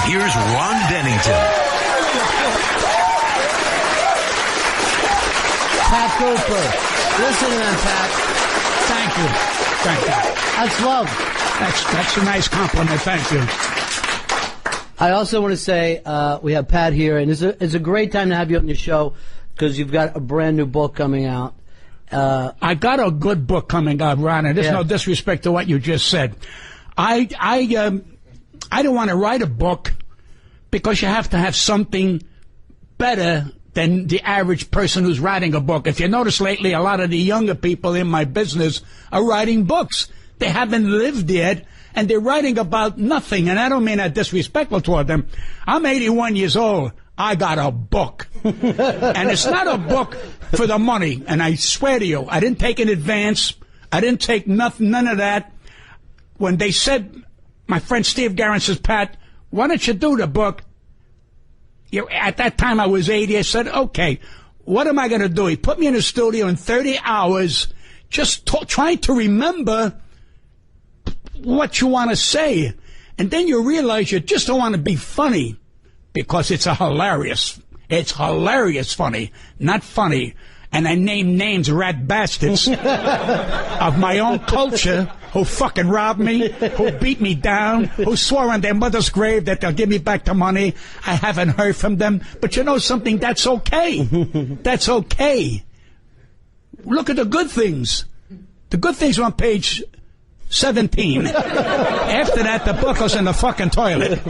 here's Ron Bennington. Pat Cooper. Listen to them, Pat. Thank you. Thank you. That's love. That's a nice compliment. Thank you. I also want to say we have Pat here, and it's a great time to have you on the show because you've got a brand new book coming out. I got a good book coming out, Ron, and there's no disrespect to what you just said. I don't want to write a book because you have to have something better than the average person who's writing a book. If you notice lately, a lot of the younger people in my business are writing books. They haven't lived yet, and they're writing about nothing, and I don't mean that disrespectful toward them. I'm 81 years old. I got a book. And it's not a book for the money, and I swear to you, I didn't take an advance. I didn't take nothing, none of that. When they said, my friend Steve Garrett says, Pat, why don't you do the book? At that time, I was 80. I said, okay, what am I going to do? He put me in a studio in 30 hours just trying to remember what you want to say. And then you realize you just don't want to be funny because it's hilarious funny, not funny. And I name names, rat bastards of my own culture who fucking robbed me, who beat me down, who swore on their mother's grave that they'll give me back the money. I haven't heard from them. But you know something? That's okay. That's okay. Look at the good things. The good things are on page 17. After that, the book goes in the fucking toilet.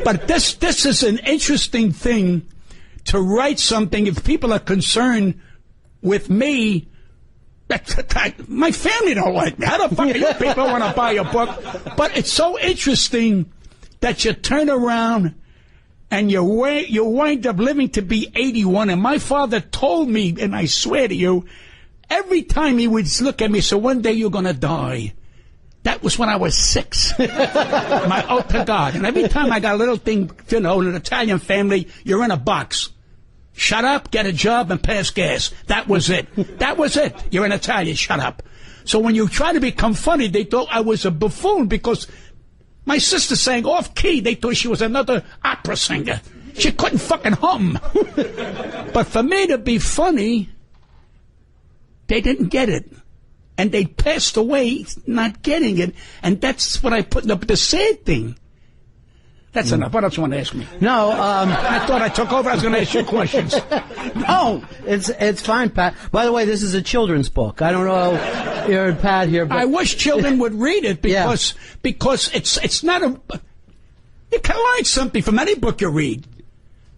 But this is an interesting thing to write something. If people are concerned with me, my family don't like me. How the fuck do you people want to buy a book? But it's so interesting that you turn around and you wind up living to be 81. And my father told me, and I swear to you, every time he would look at me, so one day you're going to die. That was when I was 6. Oh, to God. And every time I got a little thing, in an Italian family, you're in a box. Shut up, get a job, and pass gas. That was it. That was it. You're an Italian, shut up. So when you try to become funny, they thought I was a buffoon because my sister sang off key. They thought she was another opera singer. She couldn't fucking hum. But for me to be funny, they didn't get it. And they passed away not getting it. And that's what I put up, the sad thing. That's enough. What else you want to ask me? No, I thought I took over. I was going to ask you questions. No, it's fine, Pat. By the way, this is a children's book. I don't know, you're Pat here, but I wish children would read it because it's not a. You can learn something from any book you read,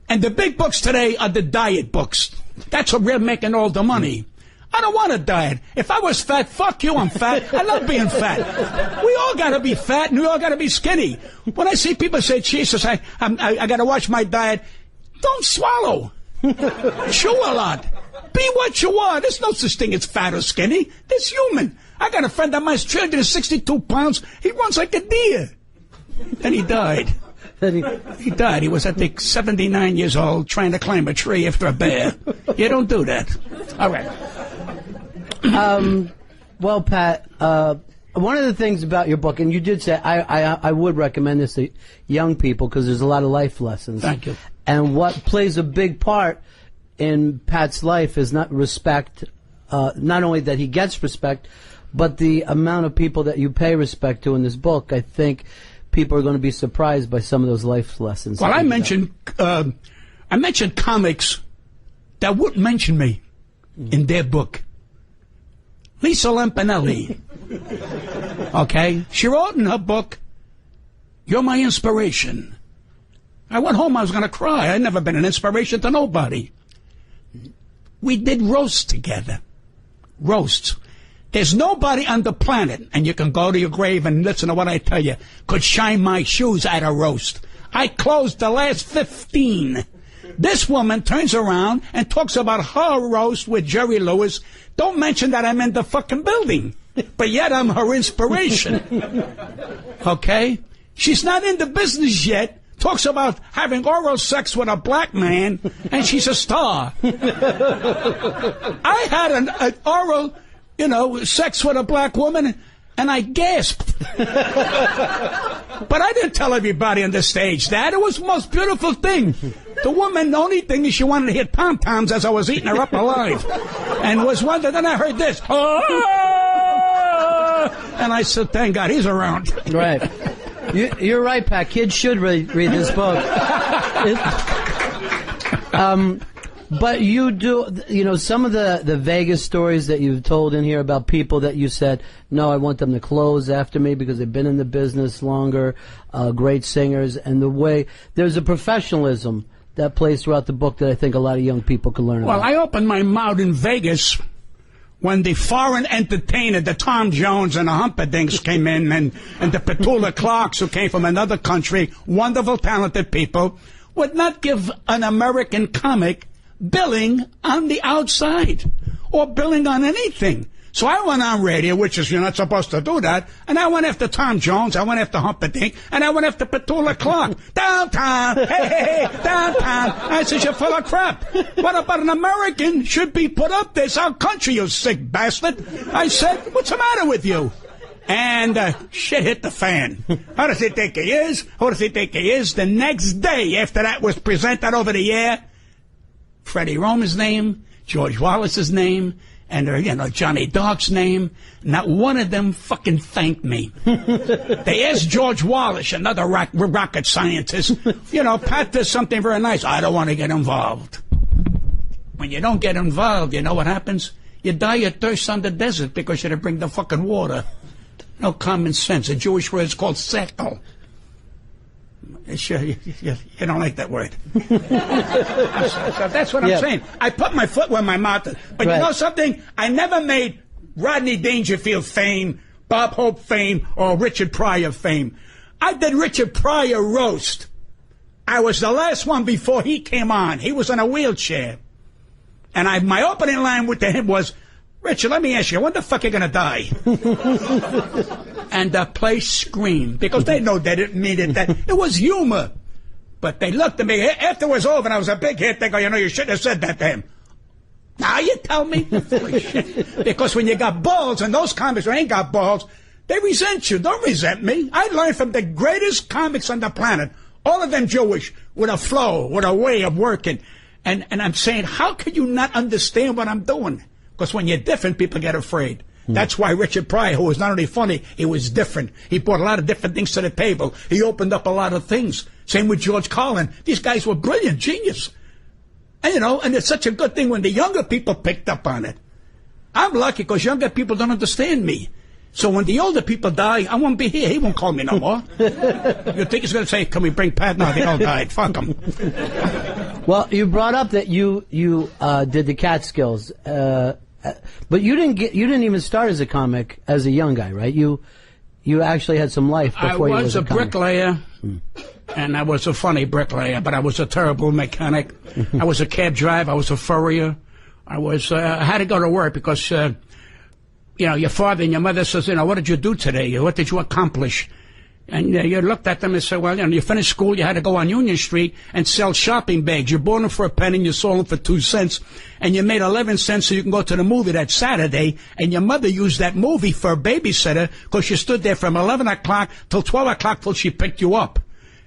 and the big books today are the diet books. That's what we're making all the money. I don't want a diet. If I was fat, fuck you, I'm fat. I love being fat. We all got to be fat, and we all got to be skinny. When I see people say, Jesus, I got to watch my diet, don't swallow. Chew a lot. Be what you are. There's no such thing as fat or skinny. It's human. I got a friend of mine's 362 pounds. He runs like a deer. Then he died. He died. He was, I think, 79 years old, trying to climb a tree after a bear. You don't do that. All right. Well, Pat, one of the things about your book, and you did say I would recommend this to young people because there's a lot of life lessons. Thank you. And what plays a big part in Pat's life is not respect, not only that he gets respect, but the amount of people that you pay respect to in this book. I think people are going to be surprised by some of those life lessons. Well, I mentioned comics that wouldn't mention me in their book. Lisa Lampanelli. Okay? She wrote in her book, "You're my inspiration." I went home, I was going to cry. I'd never been an inspiration to nobody. We did roasts together. Roasts. There's nobody on the planet, and you can go to your grave and listen to what I tell you, could shine my shoes at a roast. I closed the last 15. This woman turns around and talks about her roast with Jerry Lewis. Don't mention that I'm in the fucking building. But yet I'm her inspiration. Okay? She's not in the business yet. Talks about having oral sex with a black man, and she's a star. I had an oral, sex with a black woman, and I gasped. But I didn't tell everybody on the stage that. It was the most beautiful thing. The woman, the only thing is she wanted to hit pom-poms as I was eating her up alive. And was wondering, then I heard this. And I said, thank God he's around. Right. You're right, Pat. Kids should read this book. But you do, some of the Vegas stories that you've told in here about people that you said, no, I want them to close after me because they've been in the business longer, great singers, and the way, there's a professionalism that plays throughout the book that I think a lot of young people can learn about. Well, I opened my mouth in Vegas when the foreign entertainer, the Tom Jones and the Humperdinks came in, and the Petula Clarks who came from another country, wonderful, talented people, would not give an American comic billing on the outside or billing on anything. So I went on radio, which is you're not supposed to do that, and I went after Tom Jones, I went after Humperdinck, and I went after Petula Clark. Downtown, hey, downtown. I said, you're full of crap. What about an American should be put up there? It's our country, you sick bastard. I said, what's the matter with you? And shit hit the fan. How does he think he is? Who does he think he is? The next day after that was presented over the air, Freddie Romer's name, George Wallace's name, and Johnny Dark's name. Not one of them fucking thanked me. They asked George Wallace, another rocket scientist, Pat does something very nice. I don't want to get involved. When you don't get involved, you know what happens? You die of thirst on the desert because you didn't bring the fucking water. No common sense. A Jewish word is called sekel. Sure, you don't like that word. So that's what I'm saying. I put my foot where my mouth is. But you know something? I never made Rodney Dangerfield fame, Bob Hope fame, or Richard Pryor fame. I did Richard Pryor roast. I was the last one before he came on. He was in a wheelchair. And my opening line with him was, Richard, let me ask you, when the fuck are you going to die? And the place screamed, because they know they didn't mean it. That it was humor. But they looked at me, after it was over and I was a big hit, they go, you shouldn't have said that to him. Now you tell me? Because when you got balls, and those comics who ain't got balls, they resent you. Don't resent me. I learned from the greatest comics on the planet, all of them Jewish, with a flow, with a way of working. And I'm saying, how could you not understand what I'm doing? Because when you're different, people get afraid. That's why Richard Pryor, who was not only funny, he was different. He brought a lot of different things to the table. He opened up a lot of things. Same with George Carlin. These guys were brilliant, genius. And, and it's such a good thing when the younger people picked up on it. I'm lucky because younger people don't understand me. So when the older people die, I won't be here. He won't call me no more. You think he's going to say, can we bring Pat? No, they all died. Fuck them. Well, you brought up that you did the Catskills. But you didn't even start as a comic as a young guy, right? You actually had some life before you was a comic. I was a bricklayer, and I was a funny bricklayer, but I was a terrible mechanic. I was a cab driver. I was a furrier. I had to go to work because, your father and your mother says, what did you do today? What did you accomplish? And you looked at them and said, well, you finished school, you had to go on Union Street and sell shopping bags. You bought them for a penny and you sold them for 2 cents. And you made 11 cents so you can go to the movie that Saturday. And your mother used that movie for a babysitter because you stood there from 11 o'clock till 12 o'clock till she picked you up.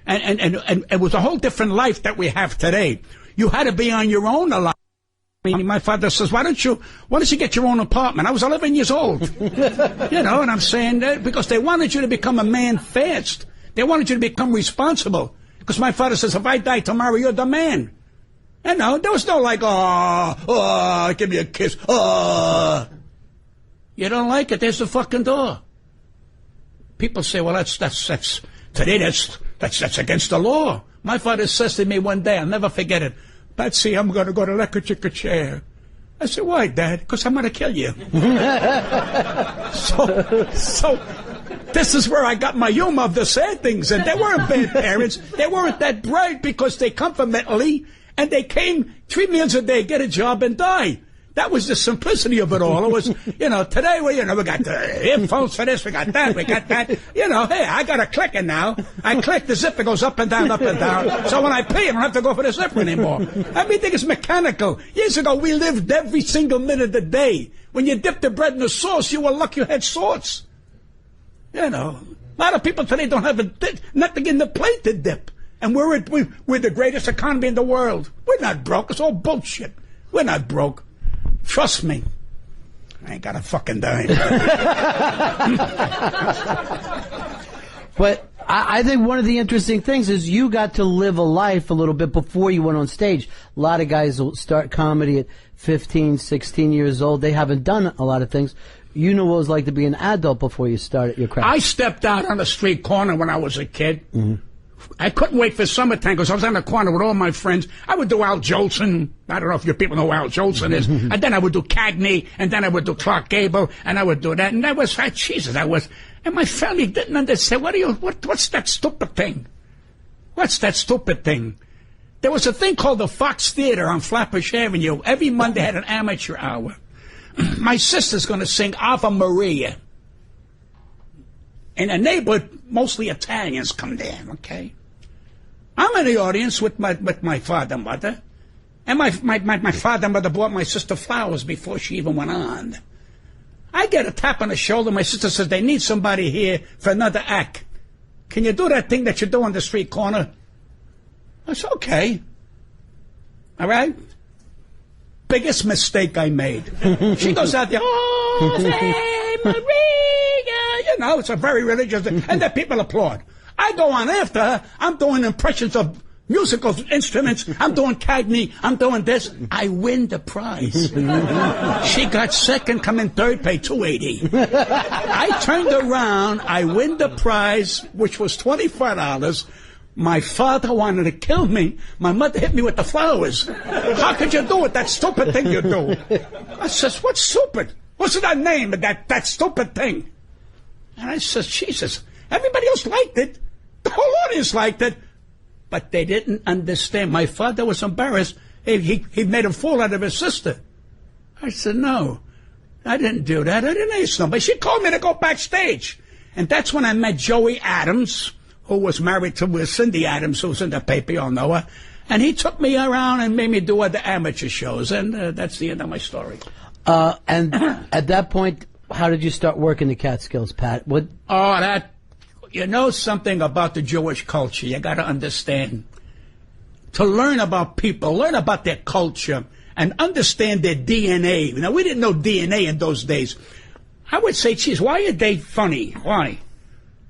And it was a whole different life that we have today. You had to be on your own a lot. My father says, why don't you get your own apartment? I was 11 years old. And I'm saying that because they wanted you to become a man fast. They wanted you to become responsible. Because my father says, if I die tomorrow, you're the man. There was no like, give me a kiss. You don't like it, there's the fucking door. People say, well, that's today that's against the law. My father says to me one day, I'll never forget it, Patsy, I'm going to go to electric chair. I said, why, Dad? Because I'm going to kill you. So this is where I got my humor of the sad things. And they weren't bad parents. They weren't that bright because they come from Italy and they came 3 meals a day, get a job, and die. That was the simplicity of it all. It was, today we got the earphones for this, we got that. Hey, I got a clicker now. I click, the zipper goes up and down, up and down. So when I pay, I don't have to go for the zipper anymore. Everything is mechanical. Years ago, we lived every single minute of the day. When you dipped the bread in the sauce, you were lucky you had sauce. A lot of people today don't have nothing in the plate to dip. And we're the greatest economy in the world. We're not broke. It's all bullshit. We're not broke. Trust me. I ain't got a fucking dime. But I think one of the interesting things is you got to live a life a little bit before you went on stage. A lot of guys will start comedy at 15, 16 years old. They haven't done a lot of things. You know what it was like to be an adult before you started your craft. I stepped out on the street corner when I was a kid. Mm-hmm. I couldn't wait for summertime because I was on the corner with all my friends. I would do Al Jolson. I don't know if you people know who Al Jolson is. And then I would do Cagney, and then I would do Clark Gable, and I would do that. And that was, Jesus, I was... And my family didn't understand. What's that stupid thing? What's that stupid thing? There was a thing called the Fox Theater on Flatbush Avenue. Every Monday had an amateur hour. My sister's going to sing Ave Maria. In a neighborhood, mostly Italians come there, okay? I'm in the audience with my father and mother. And my father and mother bought my sister flowers before she even went on. I get a tap on the shoulder. My sister says, they need somebody here for another act. Can you do that thing that you do on the street corner? I said, okay. All right? Biggest mistake I made. She goes out there, oh, say Maria. You know, it's a very religious thing. And the people applaud. I go on after her. I'm doing impressions of musical instruments. I'm doing Cagney. I'm doing this. I win the prize. She got second, come in third, pay $280. I turned around. I win the prize, which was $25. My father wanted to kill me. My mother hit me with the flowers. How could you do it? That stupid thing you do. I says, what's stupid? What's that name of that stupid thing? And I says, Jesus, everybody else liked it. The whole audience liked it. But they didn't understand. My father was embarrassed. He made a fool out of his sister. I said, no, I didn't do that. I didn't ask nobody. She called me to go backstage. And that's when I met Joey Adams, who was married to Cindy Adams, who was in the paper, you all know her. And he took me around and made me do other amateur shows. And that's the end of my story. And at that point, how did you start working the Catskills, Pat? What? Oh, that... You know something about the Jewish culture. You got to understand. To learn about people, learn about their culture, and understand their DNA. Now, we didn't know DNA in those days. I would say, geez, why are they funny? Why?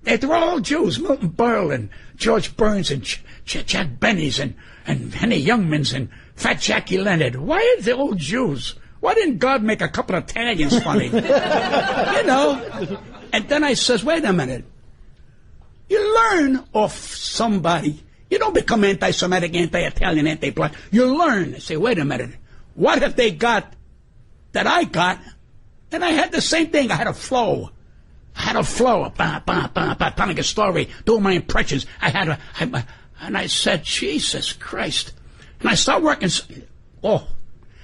They're all Jews. Milton Berle and George Burns and Jack Benny's and Henny Youngmans and Fat Jackie Leonard. Why are they all Jews? Why didn't God make a couple of Italians funny? You know? And then I says, wait a minute. You learn off somebody. You don't become anti-Semitic, anti-Italian, anti-black. You learn. Say, wait a minute. What have they got that I got? And I had the same thing. I had a flow. Telling a story, doing my impressions. And I said, Jesus Christ. And I started working. Oh,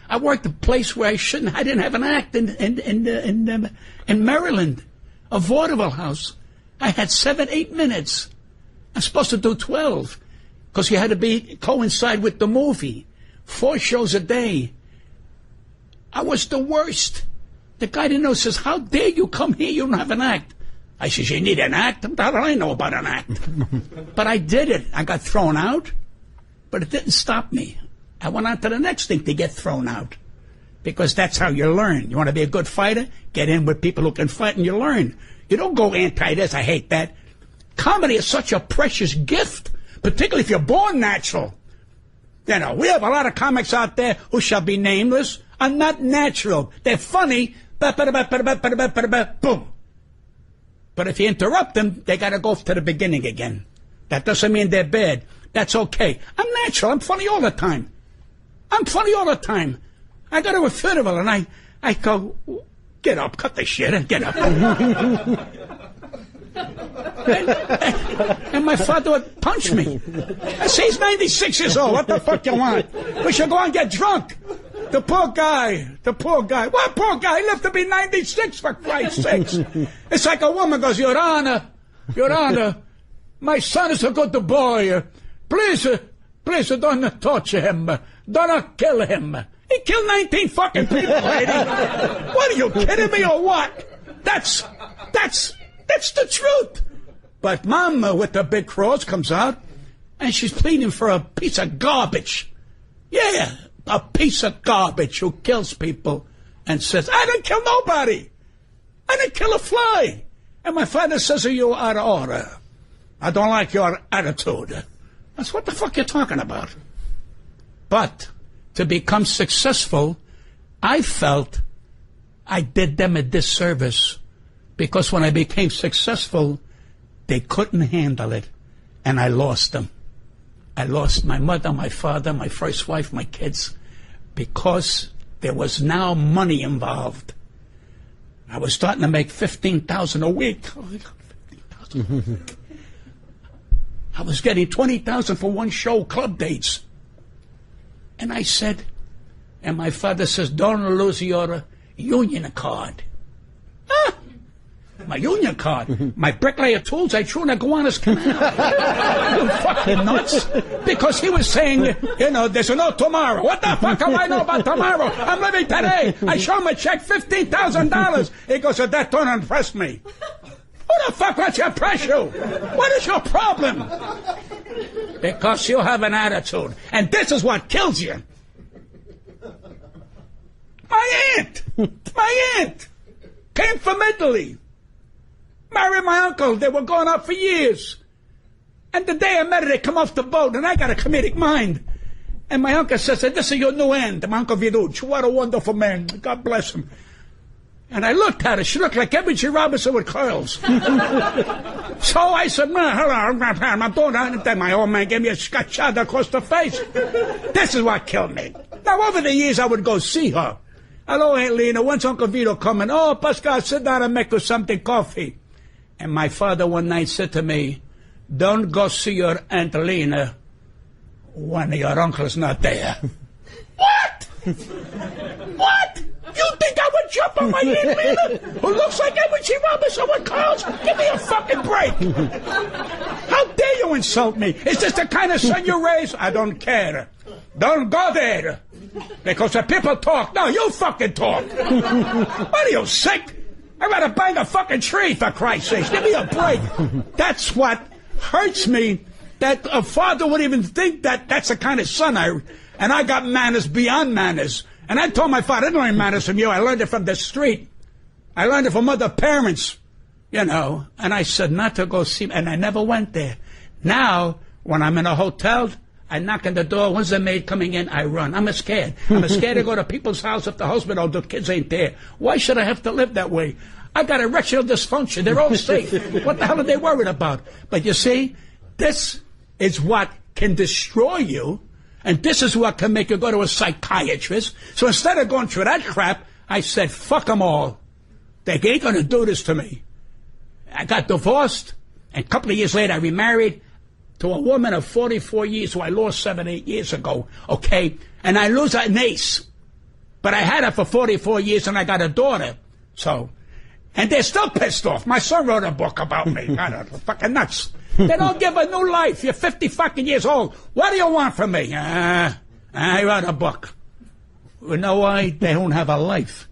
I worked a place where I didn't have an act in Maryland, a vaudeville house. I had 7-8 minutes. I'm supposed to do 12 because you had to coincide with the movie. 4 shows a day. I was the worst. The guy didn't know, says, how dare you come here? You don't have an act. I says, you need an act? How do I know about an act? But I did it. I got thrown out, but it didn't stop me. I went on to the next thing to get thrown out because that's how you learn. You want to be a good fighter? Get in with people who can fight and you learn. You don't go anti-this, I hate that. Comedy is such a precious gift, particularly if you're born natural. You know, we have a lot of comics out there who shall be nameless, are not natural. They're funny, boom. But if you interrupt them, they got to go to the beginning again. That doesn't mean they're bad. That's okay. I'm natural. I'm funny all the time. I go to a funeral and I go... Get up, cut the shit, and get up. and my father would punch me. I say, he's 96 years old. What the fuck you want? We should go and get drunk. The poor guy. What poor guy? He lived to be 96, for Christ's sakes. It's like a woman goes, Your Honor, my son is a good boy. Please don't torture him. Don't kill him. He killed 19 fucking people, lady. What, are you kidding me or what? That's the truth. But Mama with the big cross comes out, and she's pleading for a piece of garbage. Yeah, a piece of garbage who kills people and says, I didn't kill nobody. I didn't kill a fly. And my father says, you're out of order. I don't like your attitude. That's what the fuck you're talking about. But to become successful, I felt I did them a disservice because when I became successful, they couldn't handle it, and I lost them. I lost my mother, my father, my first wife, my kids, because there was now money involved. I was starting to make $15,000 a week. $15,000. I was getting $20,000 for one show, club dates. And I said, and my father says, don't lose your union card. Ah, my union card. My bricklayer tools I threw in the Gowanus Canal. You fucking nuts. Because he was saying, there's no tomorrow. What the fuck do I know about tomorrow? I'm living today. I show him a check, $15,000. He goes, that don't impress me. Who the fuck wants to impress you? What is your problem? Because you have an attitude. And this is what kills you. My aunt came from Italy. Married my uncle. They were going out for years. And the day I met her, they come off the boat, and I got a comedic mind. And my uncle says, this is your new aunt, my Uncle Viducci. What a wonderful man. God bless him. And I looked at her. She looked like Edwin G. Robinson with curls. So I said, hello, I'm doing that. And then my old man gave me a shot across the face. This is what killed me. Now, over the years, I would go see her. Hello, Aunt Lena. When's Uncle Vito coming? Oh, Pascal, sit down and make us something coffee. And my father one night said to me, don't go see your Aunt Lena when your uncle's not there. What? What? You think I would jump on my Aunt Lena, who looks like Edwin G. Robinson with curls? Give me a fucking break. How dare you insult me? Is this the kind of son you raise? I don't care. Don't go there. Because the people talk. No, you fucking talk. What are you, sick? I'd rather bang a fucking tree, for Christ's sake. Give me a break. That's what hurts me, that a father would even think that that's the kind of son and I got manners beyond manners. And I told my father, I didn't learn manners from you. I learned it from the street. I learned it from other parents, And I said not to go see, and I never went there. Now, when I'm in a hotel, I knock on the door. When's the maid coming in? I run. I'm scared. I'm scared to go to people's house if the husband or the kids ain't there. Why should I have to live that way? I got erectile dysfunction. They're all safe. What the hell are they worried about? But you see, this is what can destroy you, and this is what can make you go to a psychiatrist. So instead of going through that crap, I said, fuck them all. They ain't going to do this to me. I got divorced, and a couple of years later I remarried to a woman of 44 years who I lost 7-8 years ago, okay? And I lose an ace. But I had her for 44 years, and I got a daughter. So, and they're still pissed off. My son wrote a book about me. I don't know, fucking nuts. They don't give a new life. You're 50 fucking years old. What do you want from me? I wrote a book. You know why? They don't have a life.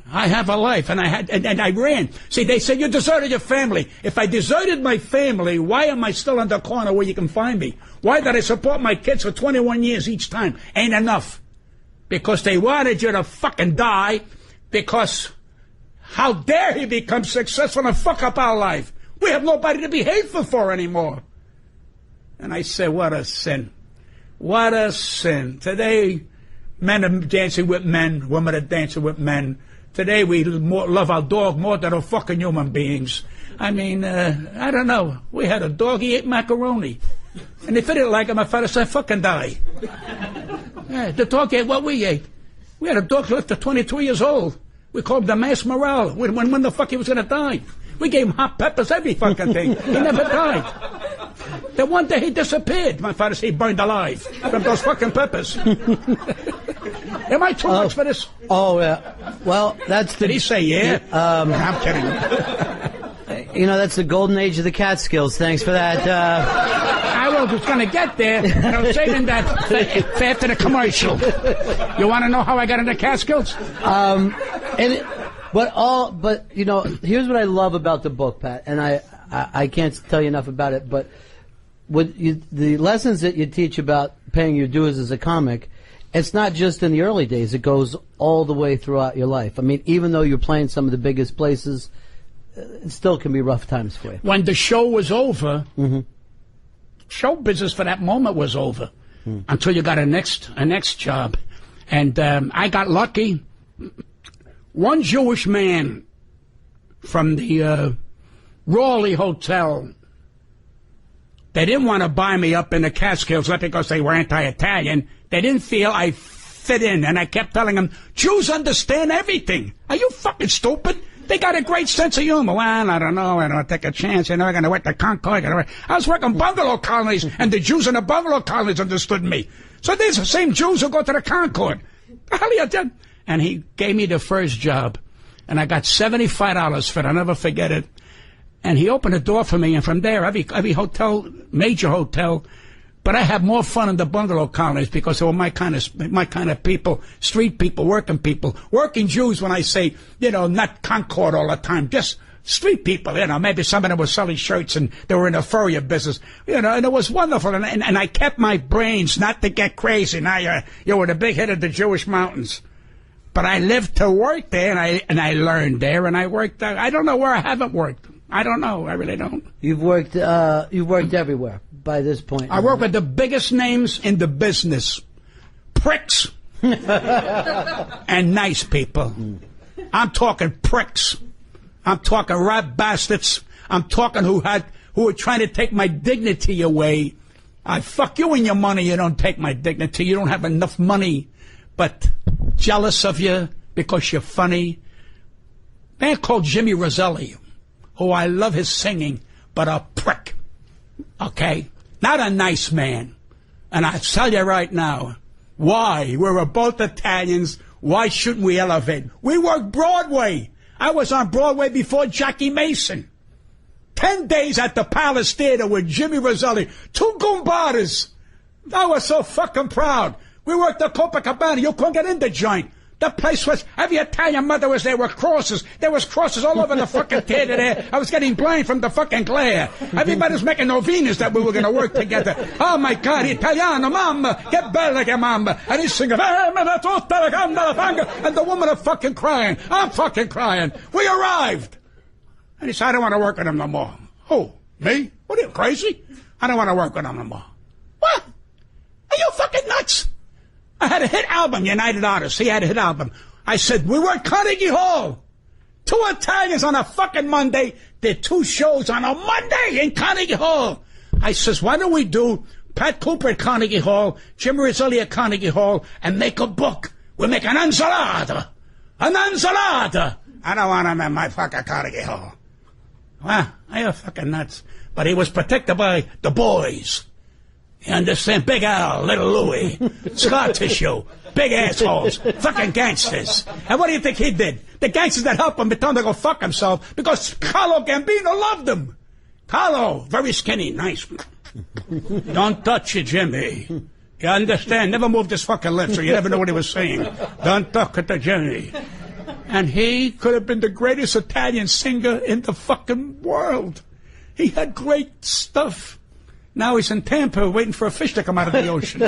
I have a life, and I ran. See, they said you deserted your family. If I deserted my family, why am I still in the corner where you can find me? Why did I support my kids for 21 years each time? Ain't enough. Because they wanted you to fucking die, because how dare he become successful and fuck up our life? We have nobody to be hateful for anymore. And I said, what a sin. What a sin. Today, men are dancing with men, women are dancing with men. Today we love our dog more than our fucking human beings. I mean, I don't know. We had a dog, he ate macaroni. And if it didn't like it, my father said, fucking die. Yeah, the dog ate what we ate. We had a dog who lived to 22 years old. We called him the Mass Morale. When the fuck he was going to die. We gave him hot peppers, every fucking thing. He never died. Then one day he disappeared. My father said he burned alive from those fucking peppers. Am I too much for this? Oh, yeah. Well, that's the... Did he say yeah? I'm kidding. That's the golden age of the Catskills. Thanks for that. I was going to get there, and I was saving that for after the commercial. You want to know how I got into Catskills? But here's what I love about the book, Pat, and I can't tell you enough about it, but the lessons that you teach about paying your dues as a comic, it's not just in the early days. It goes all the way throughout your life. I mean, even though you're playing some of the biggest places, it still can be rough times for you. When the show was over, show business for that moment was over until you got a next job. And I got lucky. One Jewish man from the Raleigh Hotel, they didn't want to buy me up in the Catskills, not because they were anti-Italian. They didn't feel I fit in. And I kept telling them, Jews understand everything. Are you fucking stupid? They got a great sense of humor. Well, I don't know. I don't take a chance. You know, I'm going to work the Concord. I was working bungalow colonies, and the Jews in the bungalow colonies understood me. So these are the same Jews who go to the Concord. The hell you done? And he gave me the first job. And I got $75 for it. I'll never forget it. And he opened the door for me, and from there, every hotel, major hotel, but I had more fun in the bungalow colonies because they were my kind of people, street people, working Jews. When I say, you know, not Concord all the time, just street people. You know, maybe some of them were selling shirts and they were in the furrier business. You know, and it was wonderful. And I kept my brains not to get crazy. Now you were the big head of the Jewish mountains. But I lived to work there, and I learned there, and I worked. I don't know where I haven't worked. I don't know. I really don't. You've worked everywhere by this point. I work with the biggest names in the business, pricks, and nice people. I'm talking pricks. I'm talking rat bastards. I'm talking who were trying to take my dignity away. I fuck you and your money. You don't take my dignity. You don't have enough money, but jealous of you because you're funny. A man called Jimmy Roselli, who I love his singing, but a prick. Okay? Not a nice man. And I tell you right now, why? We're both Italians. Why shouldn't we elevate? We work Broadway. I was on Broadway before Jackie Mason. 10 days at the Palace Theater with Jimmy Roselli. 2 Gumbaras. I was so fucking proud. We worked at Copacabana. You couldn't get in the joint. The place was, every Italian mother was there with crosses. There was crosses all over the fucking theater there. I was getting blind from the fucking glare. Everybody was making novenas that we were going to work together. Oh my God, Italiano, mamma, che bella che mamma. And he's singing, and the woman are fucking crying. I'm fucking crying. We arrived. And he said, I don't want to work with him no more. Who? Me? What are you, crazy? I don't want to work with him no more. What? Are you fucking nuts? I had a hit album, United Artists. He had a hit album. I said, we were at Carnegie Hall. 2 Italians on a fucking Monday did 2 shows on a Monday in Carnegie Hall. I says, why don't we do Pat Cooper at Carnegie Hall, Jim Rizzoli at Carnegie Hall, and make a book. We'll make an ensalada. An ensalada. I don't want him in my fucking Carnegie Hall. Well, you're fucking nuts. But he was protected by the boys. You understand? Big Al, Little Louie, scar tissue, big assholes, fucking gangsters. And what do you think he did? The gangsters that helped him told him to go fuck himself because Carlo Gambino loved him. Carlo, very skinny, nice. Don't touch it, Jimmy. You understand? Never moved his fucking lips or you never know what he was saying. Don't talk to Jimmy. And he could have been the greatest Italian singer in the fucking world. He had great stuff. Now he's in Tampa waiting for a fish to come out of the ocean.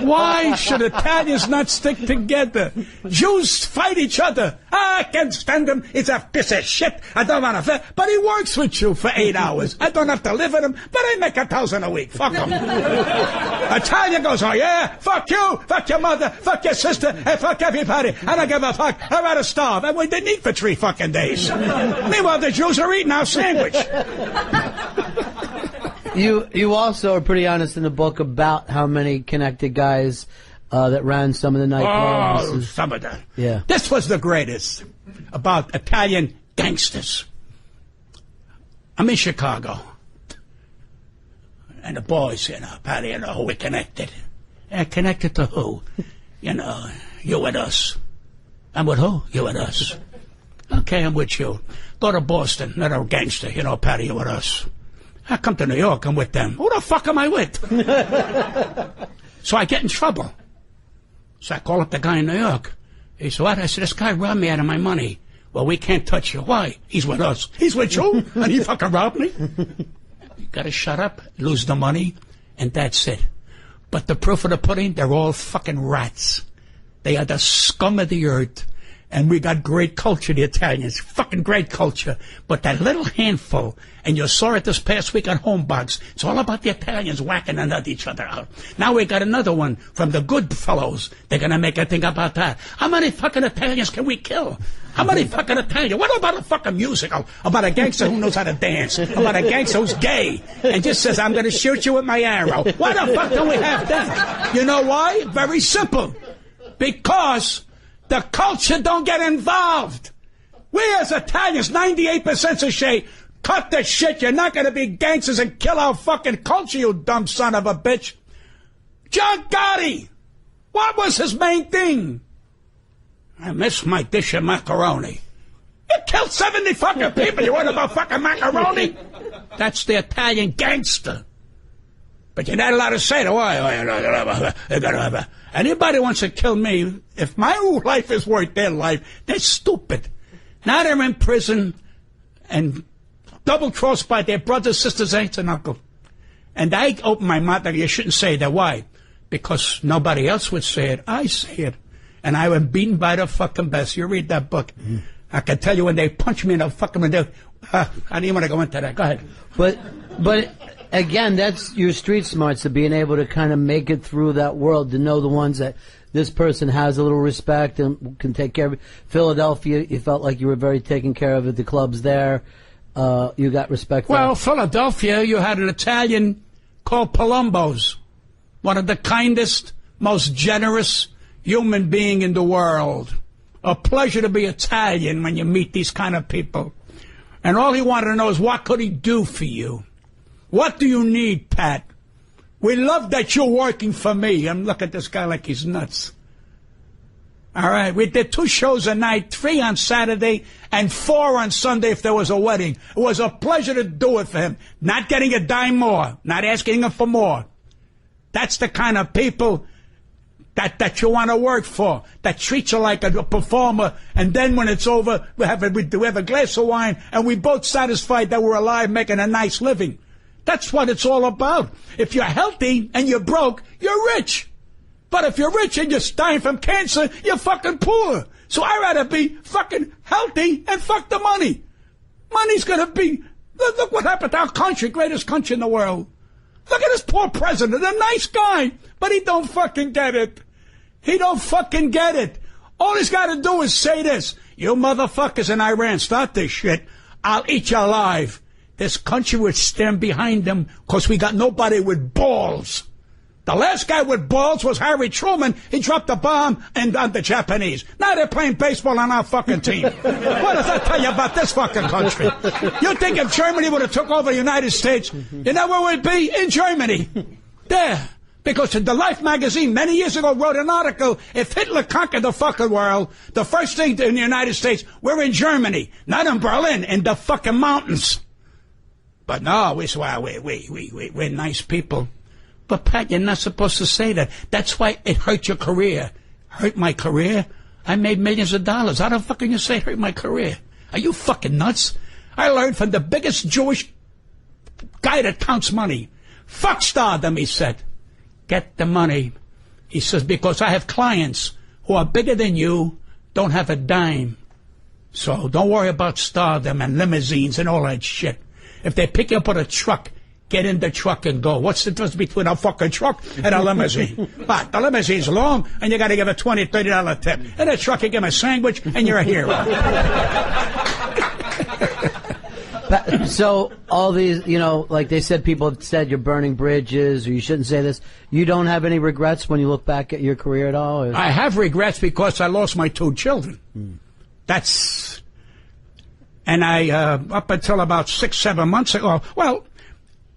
Why should Italians not stick together? Jews fight each other. I can't stand him. He's a piece of shit. I don't want to. But he works with you for 8 hours. I don't have to live with him, but I make $1,000 a week. Fuck him. Italian goes, oh yeah? Fuck you. Fuck your mother. Fuck your sister. And fuck everybody. I don't give a fuck. I'd rather starve. And we didn't eat for 3 fucking days. Meanwhile, the Jews are eating our sandwich. You also are pretty honest in the book about how many connected guys that ran some of the nightclubs. Oh, some of them. Yeah. This was the greatest about Italian gangsters. I'm in Chicago. And the boys, Patty, we're connected. Connected to who? You and us. I'm with who? You and us. Okay, I'm with you. Go to Boston, another gangster, Patty, you with us. I come to New York, I'm with them. Who the fuck am I with? So I get in trouble. So I call up the guy in New York. He said, what? I said, this guy robbed me out of my money. Well, we can't touch you. Why? He's with us. He's with you? And he fucking robbed me? You gotta shut up, lose the money, and that's it. But the proof of the pudding, they're all fucking rats. They are the scum of the earth. And we got great culture, the Italians. Fucking great culture. But that little handful, and you saw it this past week on Homebox, it's all about the Italians whacking each other out. Now we got another one from the good fellows. They're going to make a thing about that. How many fucking Italians can we kill? How many fucking Italians? What about a fucking musical? About a gangster who knows how to dance? About a gangster who's gay and just says, I'm going to shoot you with my arrow? Why the fuck don't we have that? You know why? Very simple. Because the culture don't get involved. We as Italians, 98% of shit, cut the shit. You're not going to be gangsters and kill our fucking culture, you dumb son of a bitch. John Gotti, what was his main thing? I miss my dish of macaroni. You killed 70 fucking people. You want about fucking macaroni? That's the Italian gangster. But you're not allowed to say that. Anybody wants to kill me, if my life is worth their life, they're stupid. Now they're in prison and double-crossed by their brothers, sisters, aunts, and uncles. And I open my mouth and you shouldn't say that. Why? Because nobody else would say it. I say it. And I was beaten by the fucking best. You read that book. Mm-hmm. I can tell you when they punch me in the fucking window. I didn't even want to go into that. Go ahead. But again, that's your street smarts of being able to kind of make it through that world, to know the ones that this person has a little respect and can take care of it. Philadelphia, you felt like you were very taken care of at the clubs there. You got respect. Well, Philadelphia, you had an Italian called Palumbo's, one of the kindest, most generous human being in the world. A pleasure to be Italian when you meet these kind of people. And all he wanted to know is, what could he do for you? What do you need, Pat? We love that you're working for me. I'm looking at this guy like he's nuts. All right, we did 2 shows a night, 3 on Saturday, and 4 on Sunday if there was a wedding. It was a pleasure to do it for him. Not getting a dime more, not asking him for more. That's the kind of people that you want to work for, that treat you like a performer, and then when it's over, we have a glass of wine, and we both satisfied that we're alive, making a nice living. That's what it's all about. If you're healthy and you're broke, you're rich. But if you're rich and you're dying from cancer, you're fucking poor. So I'd rather be fucking healthy and fuck the money. Money's gonna be... Look what happened to our country, greatest country in the world. Look at this poor president, a nice guy, but he don't fucking get it. He don't fucking get it. All he's got to do is say this: you motherfuckers in Iran, start this shit, I'll eat you alive. This country would stand behind them because we got nobody with balls. The last guy with balls was Harry Truman. He dropped a bomb on the Japanese. Now they're playing baseball on our fucking team. What does that tell you about this fucking country? You think if Germany would have took over the United States, you know where we'd be? In Germany. There. Because the Life magazine many years ago wrote an article, if Hitler conquered the fucking world, the first thing in the United States, we're in Germany, not in Berlin, in the fucking mountains. But no, we're nice people. But Pat, you're not supposed to say that. That's why it hurt your career. Hurt my career? I made millions of dollars. How the fuck can you say it hurt my career? Are you fucking nuts? I learned from the biggest Jewish guy that counts money. Fuck stardom, he said. Get the money. He says, because I have clients who are bigger than you, don't have a dime. So don't worry about stardom and limousines and all that shit. If they pick you up with a truck, get in the truck and go. What's the difference between a fucking truck and a limousine? But the limousine's long, and you got to give a $20, $30 tip. In a truck, you give them a sandwich, and you're a hero. So all these, you know, like they said, people have said you're burning bridges, or you shouldn't say this. You don't have any regrets when you look back at your career at all? Or? I have regrets because I lost my 2 children. That's... And I, up until about 6, 7 months ago, well,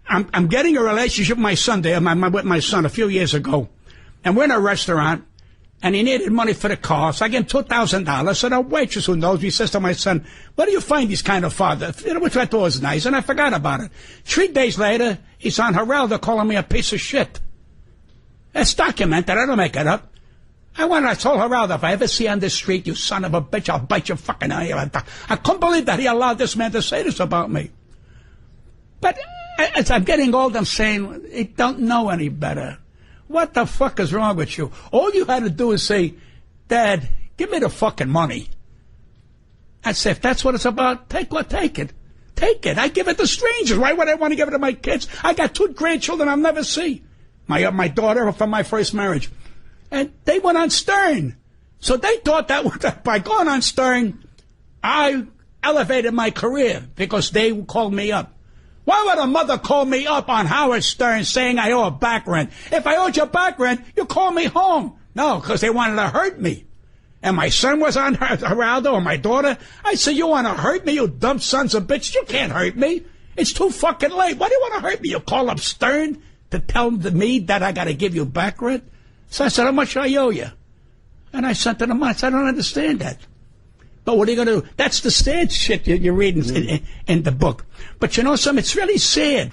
I'm getting a relationship with my son there, with my son a few years ago. And we're in a restaurant, and he needed money for the car, so I gave him $2,000. So the waitress who knows me says to my son, where do you find these kind of fathers? Which I thought was nice, and I forgot about it. 3 days later, he's on Heraldo calling me a piece of shit. It's documented, I don't make it up. I told her out, if I ever see you on the street, you son of a bitch, I'll bite your fucking eye out. I couldn't believe that he allowed this man to say this about me. But as I'm getting old, I'm saying, they don't know any better. What the fuck is wrong with you? All you had to do is say, Dad, give me the fucking money. I said, if that's what it's about, take it. Take it. I give it to strangers. Why would I want to give it to my kids? I got 2 grandchildren I'll never see. My daughter from my first marriage. And they went on Stern. So they thought that by going on Stern, I elevated my career because they called me up. Why would a mother call me up on Howard Stern saying I owe a back rent? If I owed you a back rent, you call me home. No, because they wanted to hurt me. And my son was on Geraldo, or my daughter. I said, you want to hurt me, you dumb sons of bitches? You can't hurt me. It's too fucking late. Why do you want to hurt me? You call up Stern to tell me that I got to give you back rent? So I said, how much I owe you? And I sent to them, I said, I don't understand that. But what are you going to do? That's the sad shit you're reading in the book. But you know something? It's really sad.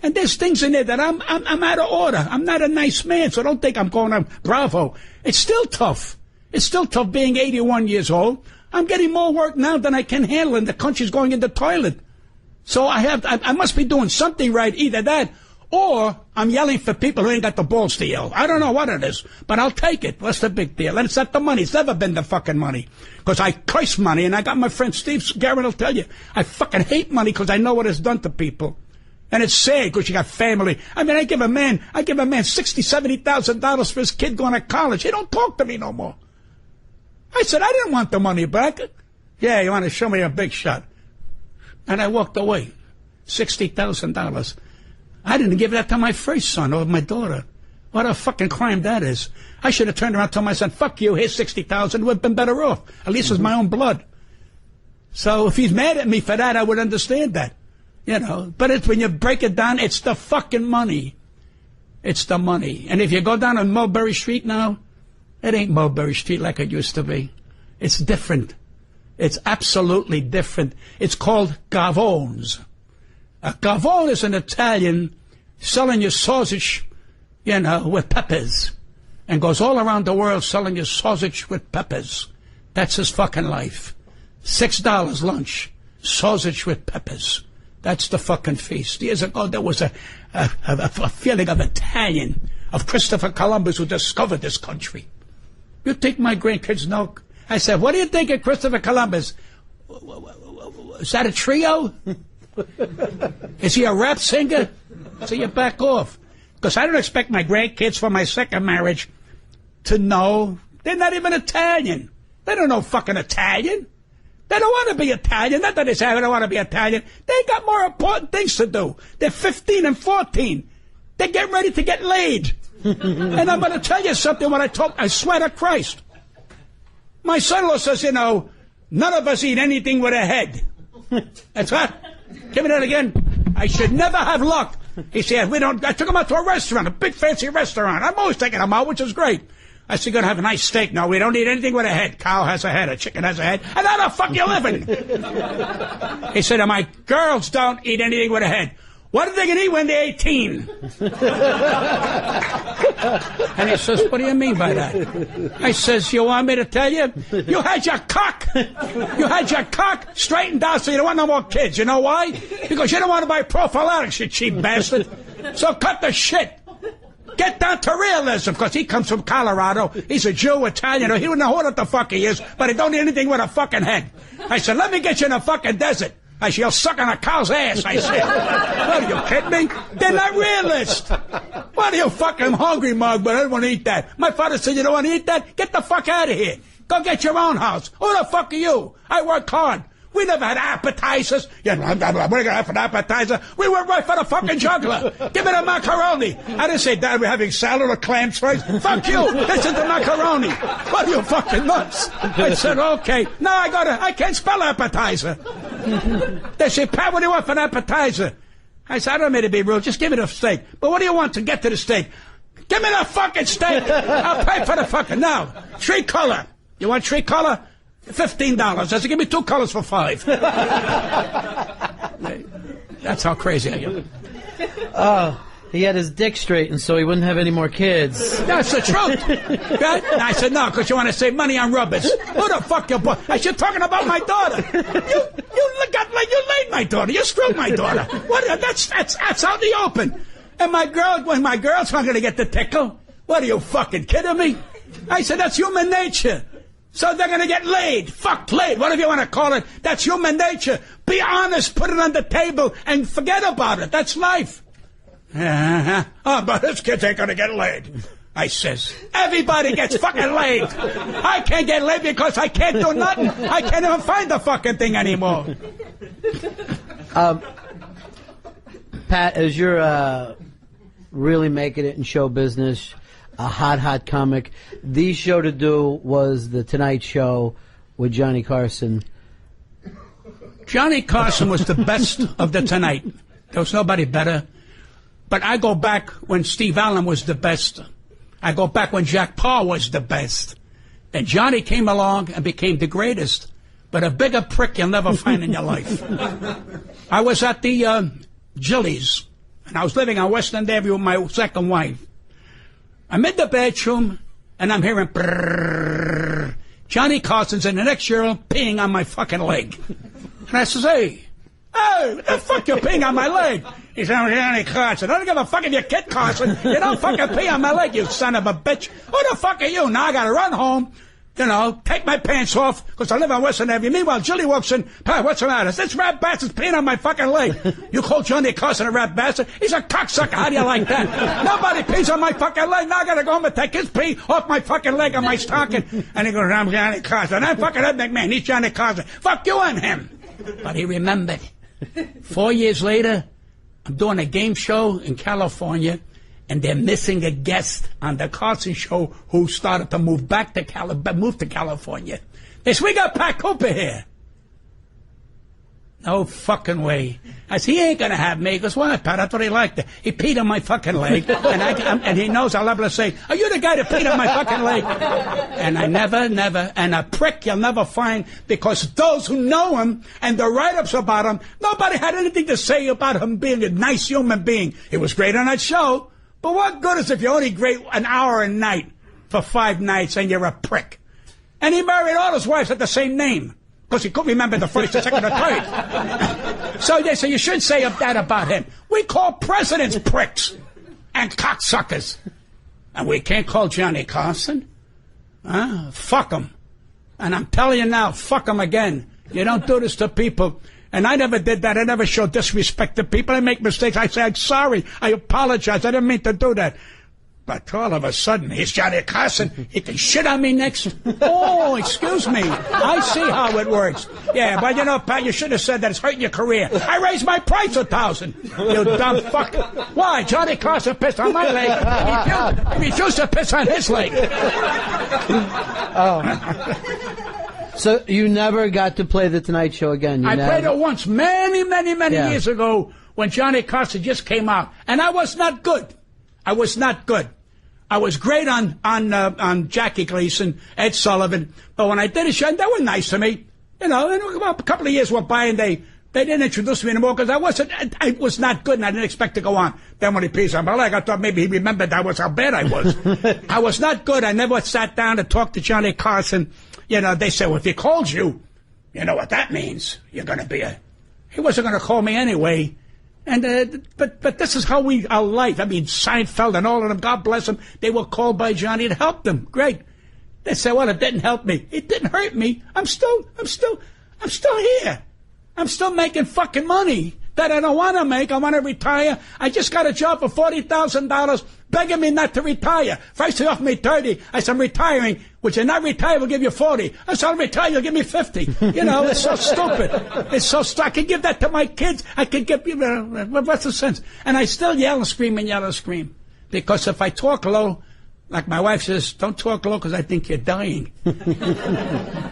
And there's things in there that I'm out of order. I'm not a nice man, so don't think I'm going on Bravo. It's still tough. It's still tough being 81 years old. I'm getting more work now than I can handle, and the country's going in the toilet. So I must be doing something right, either that, or I'm yelling for people who ain't got the balls to yell. I don't know what it is, but I'll take it. What's the big deal? And it's not the money. It's never been the fucking money. Because I curse money, and I got my friend Steve Garrett will tell you, I fucking hate money because I know what it's done to people. And it's sad because you got family. I mean, I give a man $60,000, $70,000 for his kid going to college. He don't talk to me no more. I said, I didn't want the money back. Yeah, you want to show me a big shot. And I walked away. $60,000. I didn't give that to my first son or my daughter. What a fucking crime that is. I should have turned around and told my son, fuck you, here's $60,000. Would have been better off. At least it's my own blood. So if he's mad at me for that, I would understand that. You know, but it's when you break it down, it's the fucking money. It's the money. And if you go down on Mulberry Street now, it ain't Mulberry Street like it used to be. It's different. It's absolutely different. It's called Gavones. A Gavone is an Italian selling you sausage, you know, with peppers. And goes all around the world selling you sausage with peppers. That's his fucking life. $6 lunch. Sausage with peppers. That's the fucking feast. Years ago, there was a feeling of Italian, of Christopher Columbus who discovered this country. You think my grandkids know? I said, what do you think of Christopher Columbus? Is that a trio? Is he a rap singer? So you back off. Because I don't expect my grandkids from my second marriage to know. They're not even Italian. They don't know fucking Italian. They don't want to be Italian. Not that they say, I don't want to be Italian. They got more important things to do. They're 15 and 14. They're getting ready to get laid. And I'm going to tell you something when I swear to Christ. My son-in-law says, you know, none of us eat anything with a head. That's what? Give me that again. I should never have luck. He said, I took him out to a restaurant, a big fancy restaurant. I'm always taking him out, which is great. I said, you're going to have a nice steak. No, we don't eat anything with a head. Cow has a head, a chicken has a head. And how the fuck you living? He said, my girls don't eat anything with a head. What are they going to eat when they're 18? And he says, what do you mean by that? I says, you want me to tell you? You had your cock straightened out so you don't want no more kids. You know why? Because you don't want to buy prophylactics, you cheap bastard. So cut the shit. Get down to realism, because he comes from Colorado. He's a Jew, Italian, or he don't know what the fuck he is, but he don't eat anything with a fucking head. I said, let me get you in the fucking desert. I said, you'll suck on a cow's ass, I said. What, are you kidding me? They're not realists. What are you fucking hungry, mug, but I don't want to eat that. My father said, you don't want to eat that? Get the fuck out of here. Go get your own house. Who the fuck are you? I work hard. We never had appetizers. We're going to have an appetizer. We went right for the fucking juggler. Give me the macaroni. I didn't say, Dad, we're having salad or clams first. Fuck you. This is the macaroni. What are you fucking nuts? I said, okay. No, I can't spell appetizer. They said, Pat, what do you want for an appetizer? I said, I don't mean to be rude. Just give me the steak. But what do you want to get to the steak? Give me the fucking steak. I'll pay for the fucking, now. Tree color. You want tree color? $15. I said, give me 2 colors for $5. That's how crazy I am. He had his dick straightened so he wouldn't have any more kids. That's the truth. Right? And I said, no, because you want to save money on rubbers. Who the fuck you boy? I said, talking about my daughter. You laid my daughter. You screwed my daughter. What? That's out in the open. And when my girl's not going to get the tickle, what are you fucking kidding me? I said, that's human nature. So they're going to get laid. Fuck laid. Whatever you want to call it. That's human nature. Be honest. Put it on the table and forget about it. That's life. Oh, but this kid ain't going to get laid. I says, everybody gets fucking laid. I can't get laid because I can't do nothing. I can't even find the fucking thing anymore. Pat, as you're really making it in show business, a hot comic, the show to do was The Tonight Show with Johnny Carson. Johnny Carson was the best of The Tonight. There was nobody better. But I go back when Steve Allen was the best. I go back when Jack Parr was the best. And Johnny came along and became the greatest. But a bigger prick you'll never find in your life. I was at the Gillies, and I was living on West End Avenue with my second wife. I'm in the bedroom, and I'm hearing brrrr. Johnny Carson's in the next urinal peeing on my fucking leg. And I says, hey, what the fuck you peeing on my leg? He said, Johnny Carson. I don't give a fuck if you're Kit Carson. You don't fucking pee on my leg, you son of a bitch. Who the fuck are you? Now I gotta run home, take my pants off, because I live on Western Avenue. Meanwhile, Julie walks in, Pat, what's the matter? This rat bastard's peeing on my fucking leg. You call Johnny Carson a rat bastard? He's a cocksucker. How do you like that? Nobody pees on my fucking leg. Now I gotta go home and take his pee off my fucking leg on my stocking. And he goes, I'm Johnny Carson. I'm fucking Ed McMahon. He's Johnny Carson. Fuck you and him. But he remembered. 4 years later, I'm doing a game show in California, and they're missing a guest on the Carson show who started to move to California. They said, we got Pat Cooper here. No fucking way. I said, he ain't going to have me. He goes, why, Pat? I thought he liked it. He peed on my fucking leg, and he knows I'll never say, are you the guy that peed on my fucking leg? And I never, and a prick you'll never find, because those who know him and the write-ups about him, nobody had anything to say about him being a nice human being. It was great on that show, but what good is if you're only great an hour a night for 5 nights and you're a prick? And he married all his wives at the same name, because he couldn't remember the first, the second, or third. So they say you should say that about him. We call presidents pricks and cocksuckers. And we can't call Johnny Carson. Fuck him. And I'm telling you now, fuck him again. You don't do this to people. And I never did that. I never showed disrespect to people. I make mistakes. I say, I'm sorry. I apologize. I didn't mean to do that. But all of a sudden, he's Johnny Carson. He can shit on me next. Oh, excuse me. I see how it works. Yeah, but Pat, you should have said that. It's hurting your career. I raised my price 1,000. You dumb fuck. Why? Johnny Carson pissed on my leg. He refused to piss on his leg. So you never got to play The Tonight Show again? I played it once, many years ago, when Johnny Carson just came out. And I was not good. I was not good. I was great on Jackie Gleason, Ed Sullivan, but when I did a show, they were nice to me. And a couple of years went by, and they didn't introduce me anymore because I was not good, and I didn't expect to go on. Then when he pees on my leg, I thought maybe he remembered how bad I was. I was not good. I never sat down to talk to Johnny Carson. They said, well, if he calls you, you know what that means. You're going to be He wasn't going to call me anyway. And but this is how our life. I mean, Seinfeld and all of them, God bless them, they were called by Johnny to help them. Great. They said, well, it didn't help me. It didn't hurt me. I'm still here. I'm still making fucking money that I don't want to make. I want to retire. I just got a job for $40,000 begging me not to retire. First they offered me 30. I said, I'm retiring. Would you not retire? We'll give you 40. I said, I'll retire. You'll give me 50. It's so stupid. It's so stupid. I could give that to my kids. I could give you, what's the sense? And I still yell and scream. Because if I talk low, like my wife says, don't talk low because I think you're dying.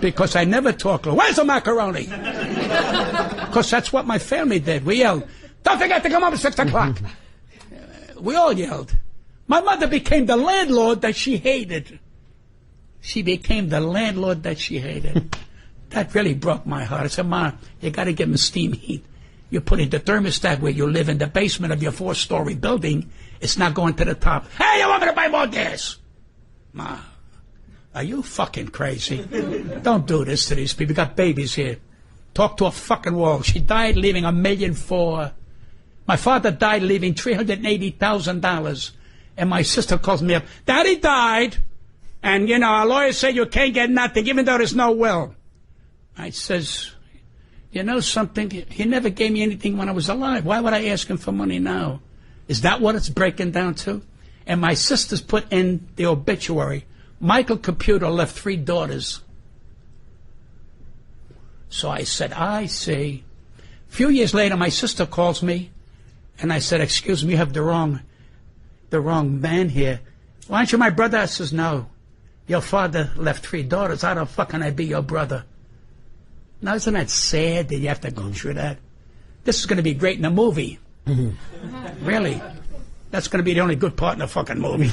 Because I never talk low. Where's the macaroni? Because that's what my family did. We yelled, don't forget to come up at 6 o'clock. We all yelled. My mother became the landlord that she hated. She became the landlord that she hated. That really broke my heart. I said, Ma, you got to give him steam heat. You put in the thermostat where you live in the basement of your 4-story building, It's not going to the top. Hey, you want me to buy more gas? Ma, are you fucking crazy? Don't do this to these people. We got babies here. Talk to a fucking wall. She died leaving $1.4 million. My father died leaving $380,000. And my sister calls me up. Daddy died. And, our lawyer said you can't get nothing, even though there's no will. I says, you know something? He never gave me anything when I was alive. Why would I ask him for money now? Is that what it's breaking down to? And my sisters put in the obituary, Michael Computer left 3 daughters. So I said, I see. A few years later, my sister calls me, and I said, excuse me, you have the wrong man here. Why aren't you my brother? I says, no. Your father left 3 daughters. How the fuck can I be your brother? Now, isn't that sad that you have to go through that? This is going to be great in a movie. Really. That's going to be the only good part in the fucking movie.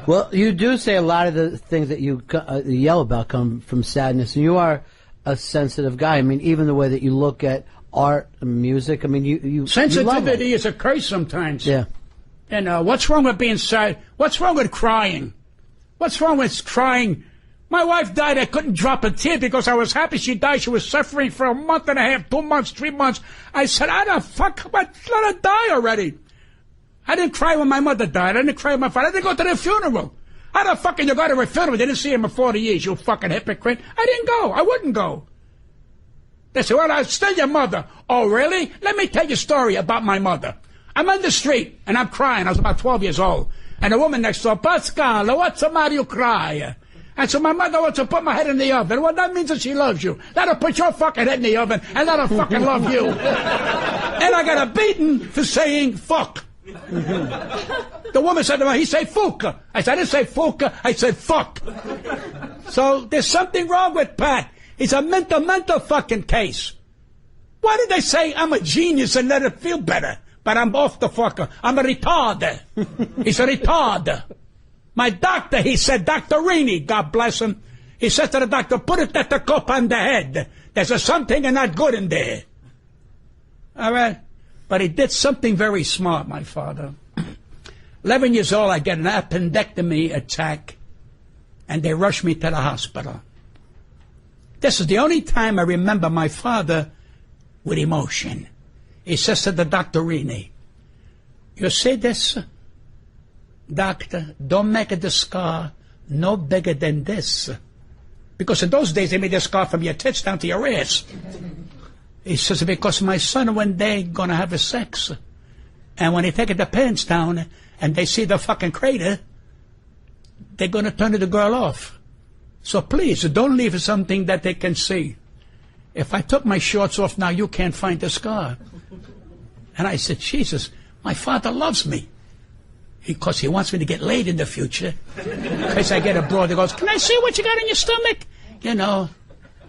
Well, you do say a lot of the things that you yell about come from sadness, and you are a sensitive guy. I mean, even the way that you look at art and music, I mean, you sensitivity is a curse sometimes. Yeah. And what's wrong with being sad? What's wrong with crying? What's wrong with crying? My wife died. I couldn't drop a tear because I was happy she died. She was suffering for 1.5 months, 2 months, 3 months. I said, I don't fuck, let her die already. I didn't cry when my mother died. I didn't cry when my father. I didn't go to their funeral. How the fuck can you go to a funeral? They didn't see him in 40 years, you fucking hypocrite. I didn't go. I wouldn't go. They said, well, I'm still your mother. Oh, really? Let me tell you a story about my mother. I'm on the street, and I'm crying. I was about 12 years old. And a woman next door, Pascal, what's the matter you cry? And so my mother wants to put my head in the oven. Well, that means that she loves you. Let her put your fucking head in the oven, and let her fucking love you. And I got a beating for saying fuck. The woman said to me, he said fuck. I said, I didn't say fuck, I said fuck. So there's something wrong with Pat. It's a mental fucking case. Why did they say I'm a genius and let it feel better? But I'm off the fucker. I'm a retard. He's a retard. My doctor, he said, Dr. Rini, God bless him, he said to the doctor, put it at the cup on the head. There's something not good in there. All right? But he did something very smart, my father. 11 years old, I get an appendectomy attack, and they rush me to the hospital. This is the only time I remember my father with emotion. He says to the Dr. Rini, you see this? Doctor, don't make the scar no bigger than this. Because in those days, they made the scar from your tits down to your ass. He says, because my son one day going to have a sex. And when they take the pants down and they see the fucking crater, they're going to turn the girl off. So please, don't leave something that they can see. If I took my shorts off now, you can't find the scar. And I said, Jesus, my father loves me. Because he wants me to get laid in the future. In case I get abroad, he goes, can I see what you got in your stomach? You know.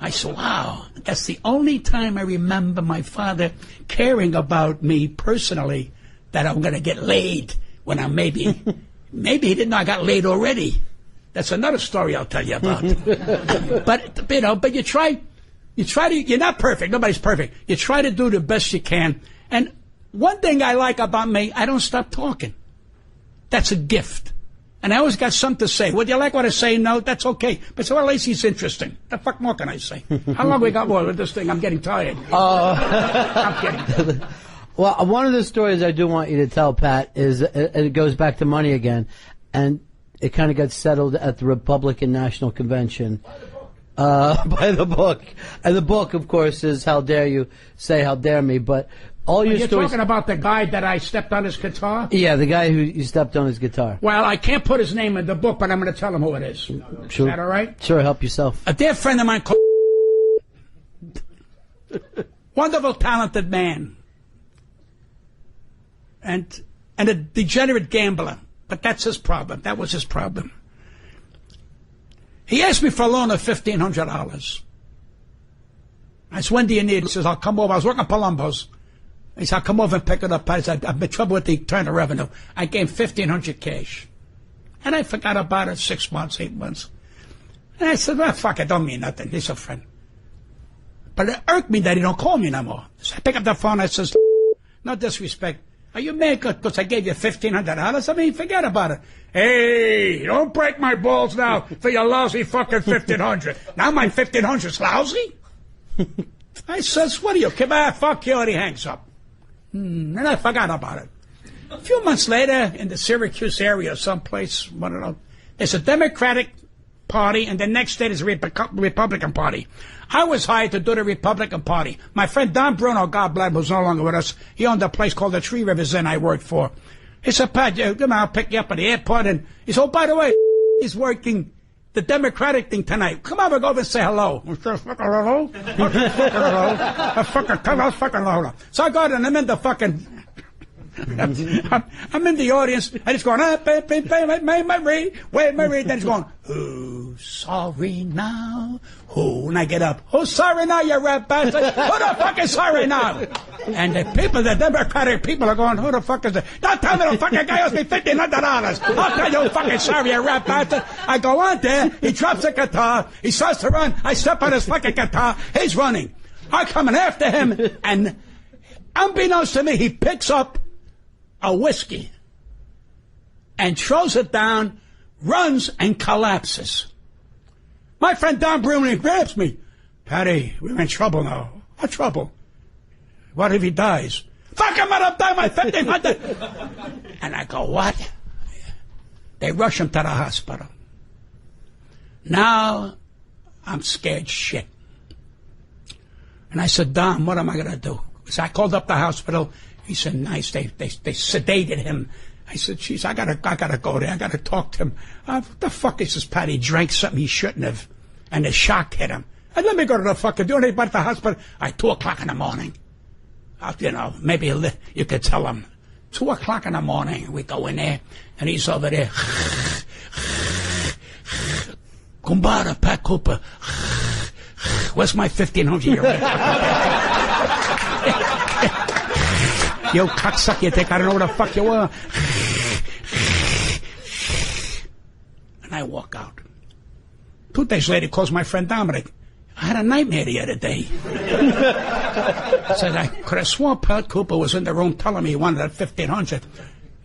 I said, wow, that's the only time I remember my father caring about me personally, that I'm going to get laid when I'm maybe he didn't know I got laid already. That's another story I'll tell you about. But you try to, you're not perfect. Nobody's perfect. You try to do the best you can. And one thing I like about me, I don't stop talking. That's a gift. And I always got something to say. Would you like what I say? No, that's okay. But so, well, at least he's interesting. The fuck more can I say? How long we got more with this thing? I'm getting tired. I'm kidding. Well, one of the stories I do want you to tell, Pat, is it goes back to money again. And it kind of got settled at the Republican National Convention. By the book. And the book, of course, is How Dare You Say How Dare Me, but all your stories... You're talking about the guy that I stepped on his guitar? Yeah, the guy who you stepped on his guitar. Well, I can't put his name in the book, but I'm going to tell him who it is. Sure. Is that all right? Sure, help yourself. A dear friend of mine called... Wonderful, talented man. And a degenerate gambler. But that's his problem. That was his problem. He asked me for a loan of $1,500. I said, when do you need it? He says, I'll come over. I was working at Palumbo's. He said, I'll come over and pick it up. I said, I've been trouble with the Internal Revenue. I gave $1,500 cash. And I forgot about it 6 months, 8 months. And I said, well, fuck it, don't mean nothing. He's a friend. But it irked me that he don't call me no more. So I pick up the phone. I says, no disrespect. Are you mad because I gave you $1,500? I mean, forget about it. Hey, don't break my balls now for your lousy fucking $1,500. Now my $1,500's lousy? I says, what do you, come on, fuck you, and he hangs up. And I forgot about it. A few months later, in the Syracuse area, someplace, I don't know, there's a Democratic Party, and the next day there's a Republican Party. I was hired to do the Republican Party. My friend Don Bruno, God bless him, who's no longer with us, he owned a place called the Three Rivers Inn I worked for. He said, Pat, come on, I'll pick you up at the airport. And he said, oh, by the way, he's working the Democratic thing tonight. Come on, we'll go over and say hello. Hello? Hello? So I go and I'm in the fucking... I'm in the audience, and it's going, wait, Marie. Then it's going, who's sorry now? Who? And I get up, who's sorry now, you rat bastard? Who the fuck is sorry now? And the people, the Democratic people are going, who the fuck is that? Don't tell me the fucking guy owes me $1,500. I'll tell you fucking sorry, you rat bastard. I go on there, he drops the guitar, he starts to run, I step on his fucking guitar, he's running. I'm coming after him, and unbeknownst to me, he picks up a whiskey and throws it down, runs and collapses. My friend Don Bruno grabs me. Patty, we're in trouble now. What trouble? What if he dies? Fuck him, I'll die my $1,500. And I go, what? They rush him to the hospital. Now I'm scared shit. And I said, Don, what am I going to do? So I called up the hospital. He said, nice, they sedated him. I said, jeez, I gotta go there. I gotta talk to him. What the fuck is this, Patty? He drank something he shouldn't have. And the shock hit him. And let me go to the fucking, do anything at the hospital. 2 o'clock in the morning. Maybe you could tell him. 2 o'clock in the morning, we go in there, and he's over there. Kumbara, Pat Cooper. Where's my 1,500 Yo, cocksucker, you think I don't know what the fuck you are? And I walk out. 2 days later, he calls my friend Dominic. I had a nightmare the other day. Said I could have sworn Pat Cooper was in the room telling me he wanted that 1,500.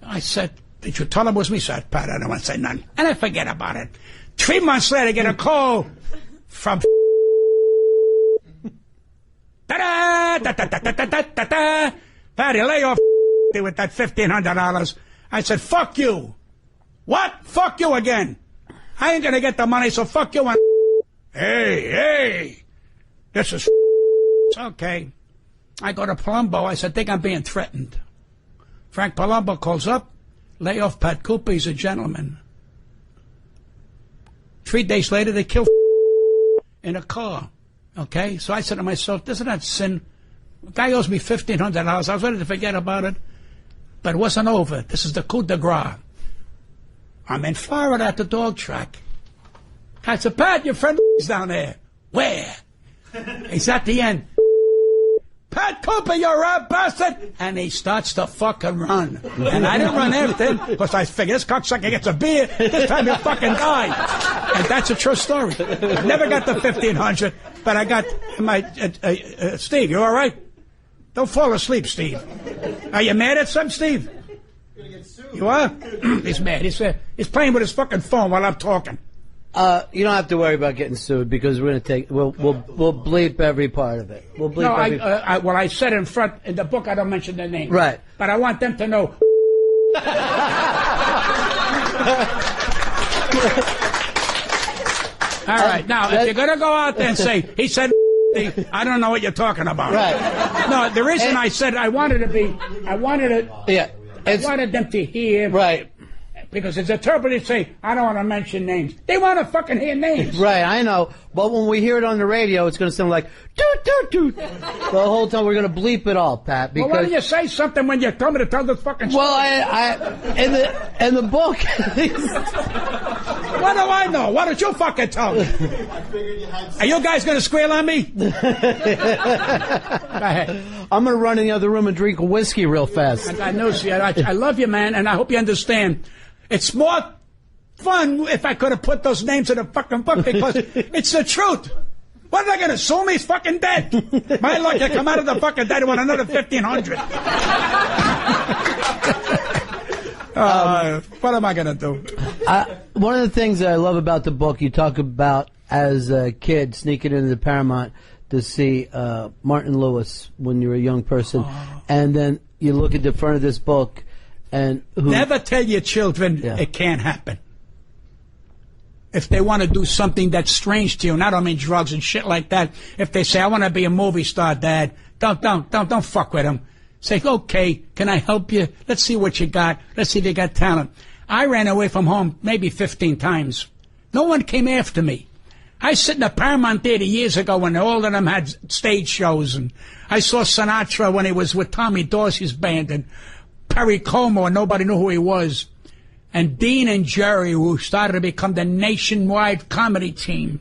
I said, did you tell him it was me? Said, Pat, I don't want to say nothing. And I forget about it. 3 months later, I get a call from Patty, lay off with that $1,500. I said, fuck you. What? Fuck you again. I ain't gonna get the money, so fuck you. And hey, this is it's okay. I go to Palumbo. I said, think I'm being threatened. Frank Palumbo calls up, lay off Pat Cooper. He's a gentleman. 3 days later, they kill in a car. Okay, so I said to myself, isn't that sin? The guy owes me $1,500. I was ready to forget about it, but it wasn't over. This is the coup de grace. I'm in Florida at the dog track. I said, Pat, your friend is down there. Where? He's at the end. Pat Cooper, you rat bastard! And he starts to fucking run. And I didn't run after him because I figured this cocksucker gets a beer. This time he'll fucking die. And that's a true story. I never got the 1,500, but I got my Steve. You all right? Don't fall asleep, Steve. Are you mad at something, Steve? You are? He's mad. He's playing with his fucking phone while I'm talking. You don't have to worry about getting sued because we're gonna we'll bleep every part of it. We'll bleep I said in front in the book I don't mention their name. Right. But I want them to know. All right. Now, if you're gonna go out there and say he said, I don't know what you're talking about. Right. No, the reason I said I wanted them to hear. Right. Because it's a terrible to say, I don't want to mention names. They want to fucking hear names. Right, I know. But when we hear it on the radio, it's going to sound like, doot, doot, doot. The whole time we're going to bleep it all, Pat. Because, well, why don't you say something when you tell me to tell the fucking story? Well, in the book. What do I know? Why don't you fucking tell me? Are you guys going to squeal on me? Go ahead. I'm going to run in the other room and drink a whiskey real fast. I know, see, I love you, man, and I hope you understand. It's more fun if I could have put those names in the fucking book because it's the truth. What are they going to sue me? He's fucking dead. My luck, you come out of the fucking dead and want another 1,500. What am I going to do? One of the things that I love about the book, you talk about as a kid sneaking into the Paramount to see Martin Lewis when you were a young person, and then you look at the front of this book, and never tell your children it can't happen. If they want to do something that's strange to you, and I don't mean drugs and shit like that. If they say, "I want to be a movie star, Dad," don't fuck with them. Say, "Okay, can I help you? Let's see what you got. Let's see if you got talent." I ran away from home maybe 15 times. No one came after me. I sit in the Paramount Theater years ago when all of them had stage shows, and I saw Sinatra when he was with Tommy Dorsey's band, and Perry Como, and nobody knew who he was, and Dean and Jerry, who started to become the nationwide comedy team.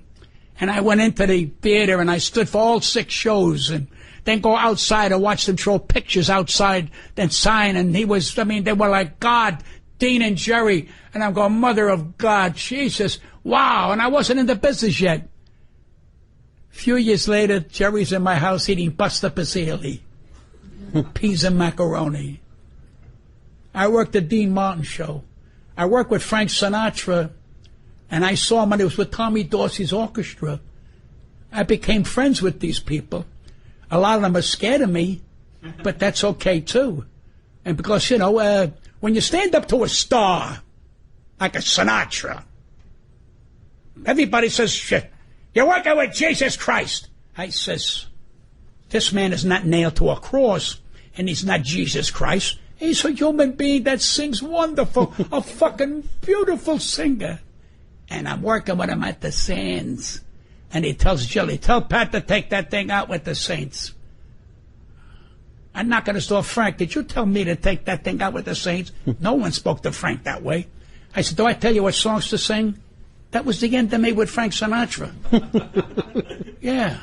And I went into the theater, and I stood for all 6 shows, and then go outside and watch them throw pictures outside, then sign, and they were like God, Dean and Jerry, and I'm going, Mother of God, Jesus, wow, and I wasn't in the business yet. A few years later, Jerry's in my house eating pasta fusilli, peas and macaroni. I worked the Dean Martin show. I worked with Frank Sinatra, and I saw him when he was with Tommy Dorsey's orchestra. I became friends with these people. A lot of them are scared of me, but that's okay, too. And because, when you stand up to a star, like a Sinatra, everybody says, "Shit, you're working with Jesus Christ." I says, this man is not nailed to a cross, and he's not Jesus Christ. He's a human being that sings wonderful, a fucking beautiful singer. And I'm working with him at the Sands. And he tells Jilly, "Tell Pat to take that thing out with the Saints." I knock on his door, "Frank, did you tell me to take that thing out with the Saints?" No one spoke to Frank that way. I said, "Do I tell you what songs to sing?" That was the end of me with Frank Sinatra. Yeah.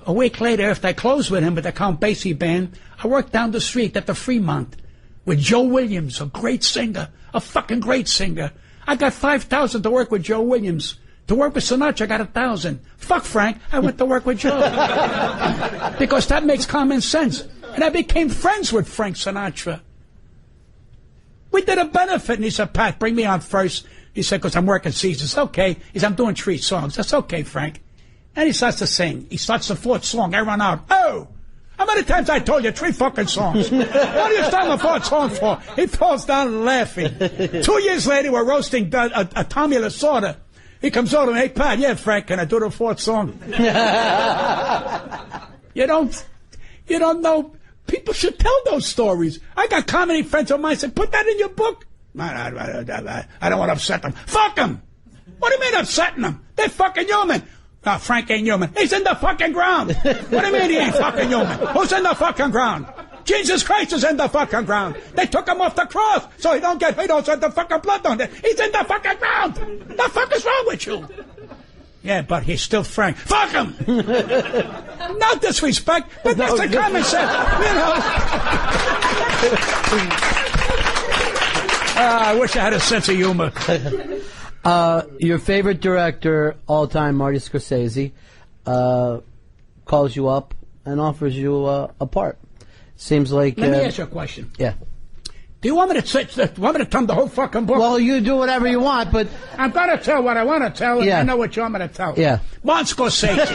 A week later, after I closed with him with the Count Basie band, I worked down the street at the Fremont with Joe Williams, a great singer, a fucking great singer. I got $5,000 to work with Joe Williams. To work with Sinatra, I got $1,000. Fuck Frank, I went to work with Joe. Because that makes common sense. And I became friends with Frank Sinatra. We did a benefit, and he said, "Pat, bring me on first." He said, "Because I'm working Caesars." "Okay." He said, "I'm doing 3 songs." That's okay, Frank. And he starts to sing. He starts the 4th song. I run out. "Oh! How many times I told you 3 fucking songs? What are you starting the 4th song for?" He falls down laughing. 2 years later, we're roasting a Tommy Lasorda. He comes over and, "Hey, Pat, yeah, Frank, can I do the 4th song?" You don't know. People should tell those stories. I got comedy friends of mine say, "Put that in your book." I don't want to upset them. Fuck them. What do you mean upsetting them? They're fucking human. "No, Frank ain't human. He's in the fucking ground." What do you mean he ain't fucking human? Who's in the fucking ground? Jesus Christ is in the fucking ground. They took him off the cross so he don't sweat the fucking blood on it. He's in the fucking ground. The fuck is wrong with you? "Yeah, but he's still Frank." Fuck him. No disrespect, but that's the common sense. I wish I had a sense of humor. Your favorite director all time, Marty Scorsese, calls you up and offers you a part. Seems like. Let me ask you a question. Yeah. Do you want me to tell the whole fucking book? Well, you do whatever you want, but I'm going to tell what I want to tell, and I know what you want me to tell. Yeah. Martin Scorsese.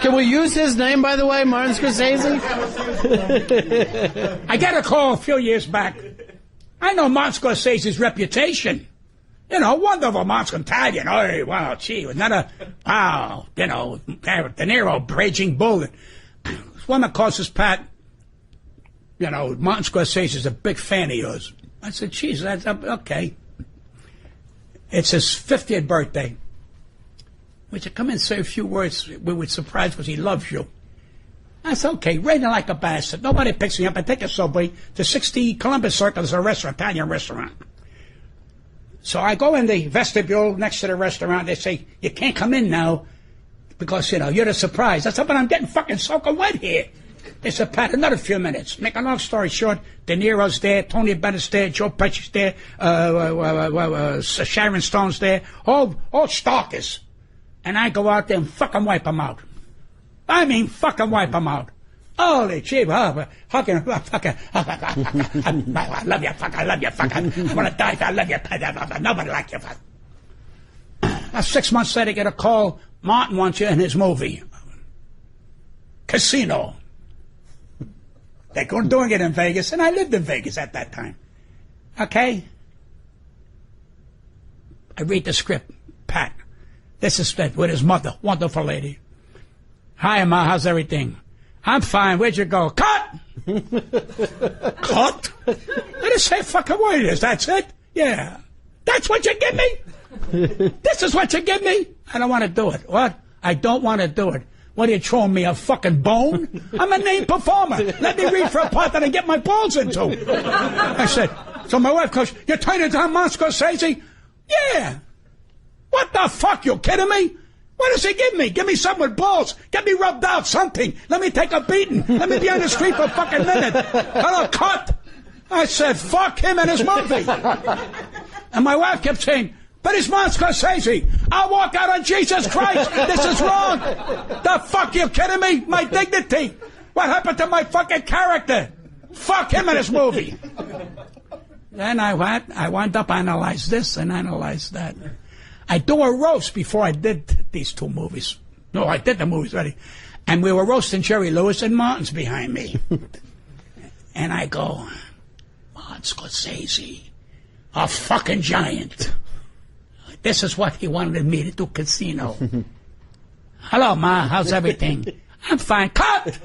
Can we use his name, by the way, Martin Scorsese? I got a call a few years back. I know Martin Scorsese's reputation. Wonderful Martin Italian. Oh, wow, gee, was not a, wow, De Niro, raging bull. This woman calls us, "Pat, Martin Scorsese's a big fan of yours." I said, "Geez, that's okay." It's his 50th birthday. Would you come and say a few words? We were surprised because he loves you. I said, "Okay, raining like a bastard. Nobody picks me up. I take a subway to 60 Columbus Circle. There's a restaurant, Italian restaurant. So I go in the vestibule next to the restaurant. They say, "You can't come in now because, you're the surprise." I said, "But I'm getting fucking soaking wet here." They said, "Pat, another few minutes." Make a long story short, De Niro's there, Tony Bennett's there, Joe Pesci's there, Sharon Stone's there, all stalkers. And I go out there and fucking wipe them out. I mean, fucking wipe them out. Holy shit, fucking, I love you, fuck, I love you, fuck, I'm gonna die if I love you, nobody like you, fuck. 6 months later, I get a call, Martin wants you in his movie. Casino. They're doing it in Vegas, and I lived in Vegas at that time. Okay? I read the script, Pat. This is Spence with his mother, wonderful lady. Hi, Ma, how's everything? I'm fine, where'd you go? Cut! Cut? I didn't say a fucking word is, that's it? Yeah. That's what you give me? This is what you give me? I don't want to do it. What? I don't want to do it. What are you throwing me, a fucking bone? I'm a named performer. Let me read for a part that I get my balls into. I said, so my wife goes, you're turning down Scorsese? Yeah. What the fuck, you kidding me? What does he give me? Give me something with balls. Get me rubbed out, something. Let me take a beating. Let me be on the street for a fucking minute. Hello, cut. I said, fuck him and his movie. And my wife kept saying, but it's Scorsese. I'll walk out on Jesus Christ. This is wrong. The fuck, you kidding me? My dignity. What happened to my fucking character? Fuck him and his movie. Then I wound up analyze this and analyze that. I do a roast before I did these two movies. No, I did the movies already. And we were roasting Jerry Lewis, and Martin's behind me. And I go, Martin Scorsese, a fucking giant. This is what he wanted me to do, Casino. Hello, Ma, how's everything? I'm fine. Cut!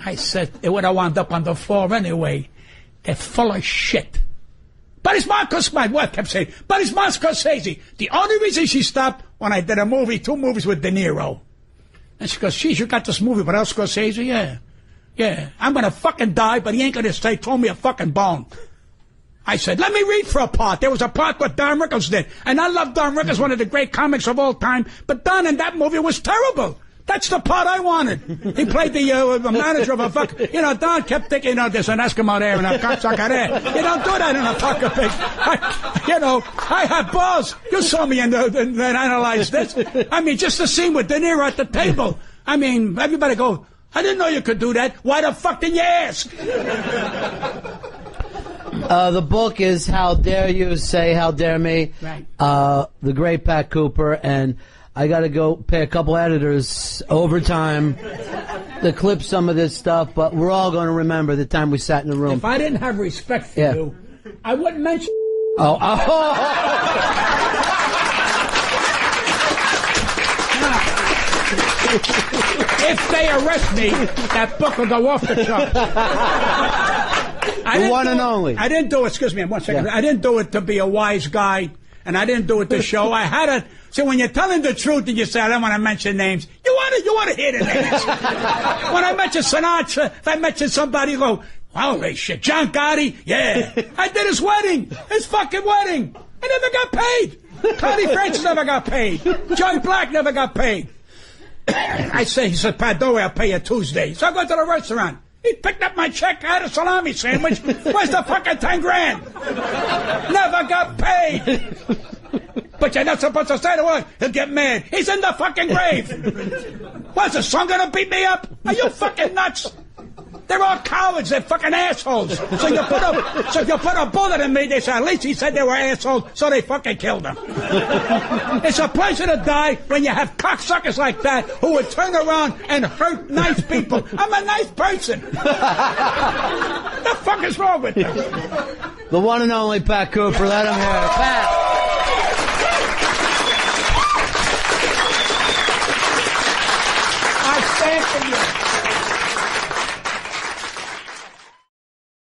I said, it would have wound up on the floor anyway. They're full of shit. But it's Marcus, my wife kept saying, but it's Martin Scorsese. The only reason she stopped when I did a movie, 2 movies with De Niro. And she goes, geez, you got this movie without Scorsese? Yeah. Yeah. I'm gonna fucking die, but he ain't gonna stay, throw me a fucking bone. I said, let me read for a part. There was a part what Don Rickles did. And I love Don Rickles, one of the great comics of all time. But Don in that movie was terrible. That's the part I wanted. He played the manager of a fuck. You know, Don kept thinking, there's an Eskimo there and a cocksucker there. You don't do that in a fucking pig. I have balls. You saw me and analyzed this. I mean, just the scene with De Niro at the table. I mean, everybody go, I didn't know you could do that. Why the fuck did you ask? The book is How Dare You Say How Dare Me, right. The great Pat Cooper, and I got to go pay a couple editors overtime to clip some of this stuff, but we're all going to remember the time we sat in the room. If I didn't have respect for you, I wouldn't mention... If they arrest me, that book will go off the shelf. The one and only. I didn't do it, excuse me, 1 second. Yeah. I didn't do it to be a wise guy, and I didn't do it to show. I had to, so when you're telling the truth and you say, I don't want to mention names, you want to hear the names. When I mention Sinatra, if I mention somebody, you go, holy shit, John Gotti, yeah. I did his wedding, his fucking wedding. I never got paid. Connie Francis never got paid. Johnny Black never got paid. He said, Pat, don't worry, I'll pay you Tuesday. So I go to the restaurant. He picked up my check, I had a salami sandwich. Where's the fucking 10 grand? Never got paid. But you're not supposed to say the word. He'll get mad. He's in the fucking grave. What's the son gonna beat me up? Are you fucking nuts? They're all cowards. They're fucking assholes. So you put a bullet in me, they say, at least he said they were assholes, so they fucking killed him. It's a pleasure to die when you have cocksuckers like that who would turn around and hurt nice people. I'm a nice person. What the fuck is wrong with them? The one and only Pat Cooper. Let him hear it. Pat.